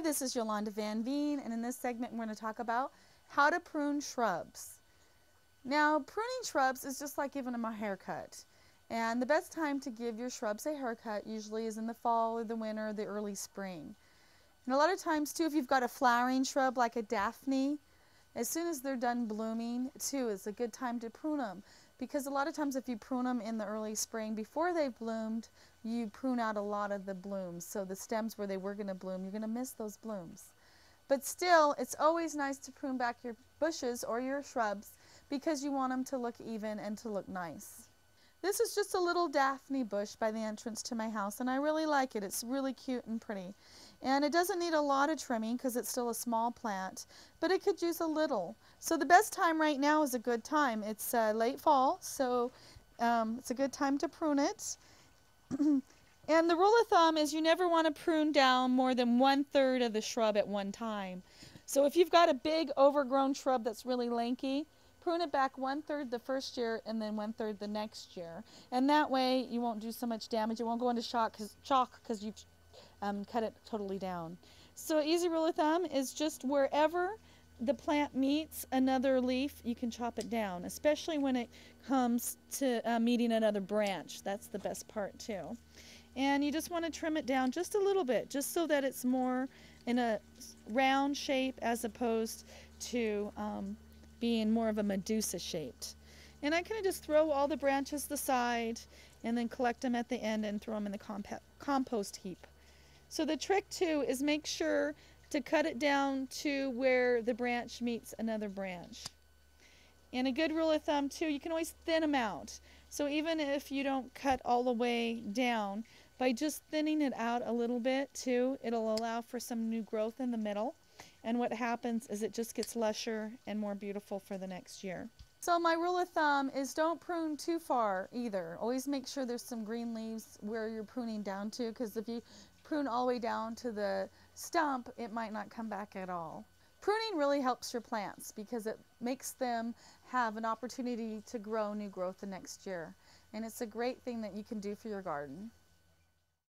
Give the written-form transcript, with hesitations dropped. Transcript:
this is Yolanda Vanveen, and in this segment we're going to talk about how to prune shrubs. Now, pruning shrubs is just like giving them a haircut. And the best time to give your shrubs a haircut usually is in the fall or the winter or the early spring. And a lot of times too, if you've got a flowering shrub like a Daphne, as soon as they're done blooming too, is a good time to prune them. Because a lot of times if you prune them in the early spring, before they've bloomed, you prune out a lot of the blooms. So the stems where they were going to bloom, you're going to miss those blooms. But still, it's always nice to prune back your bushes or your shrubs because you want them to look even and to look nice. This is just a little Daphne bush by the entrance to my house, and I really like it. It's really cute and pretty. And it doesn't need a lot of trimming because it's still a small plant, but it could use a little. So the best time right now is a good time. It's late fall, so it's a good time to prune it. And the rule of thumb is you never want to prune down more than 1/3 of the shrub at one time. So if you've got a big overgrown shrub that's really lanky, prune it back 1/3 the first year and then 1/3 the next year. And that way you won't do so much damage. It won't go into shock because you've cut it totally down. So an easy rule of thumb is just wherever the plant meets another leaf, you can chop it down, especially when it comes to meeting another branch. That's the best part too. And you just want to trim it down just a little bit, just so that it's more in a round shape as opposed to being more of a Medusa shaped. And I kind of just throw all the branches aside and then collect them at the end and throw them in the compost heap. So the trick too is make sure to cut it down to where the branch meets another branch. And a good rule of thumb too, you can always thin them out. So even if you don't cut all the way down, by just thinning it out a little bit too, it'll allow for some new growth in the middle. And what happens is it just gets lusher and more beautiful for the next year. So my rule of thumb is don't prune too far either. Always make sure there's some green leaves where you're pruning down to, because if you prune all the way down to the stump, it might not come back at all. Pruning really helps your plants because it makes them have an opportunity to grow new growth the next year. And it's a great thing that you can do for your garden.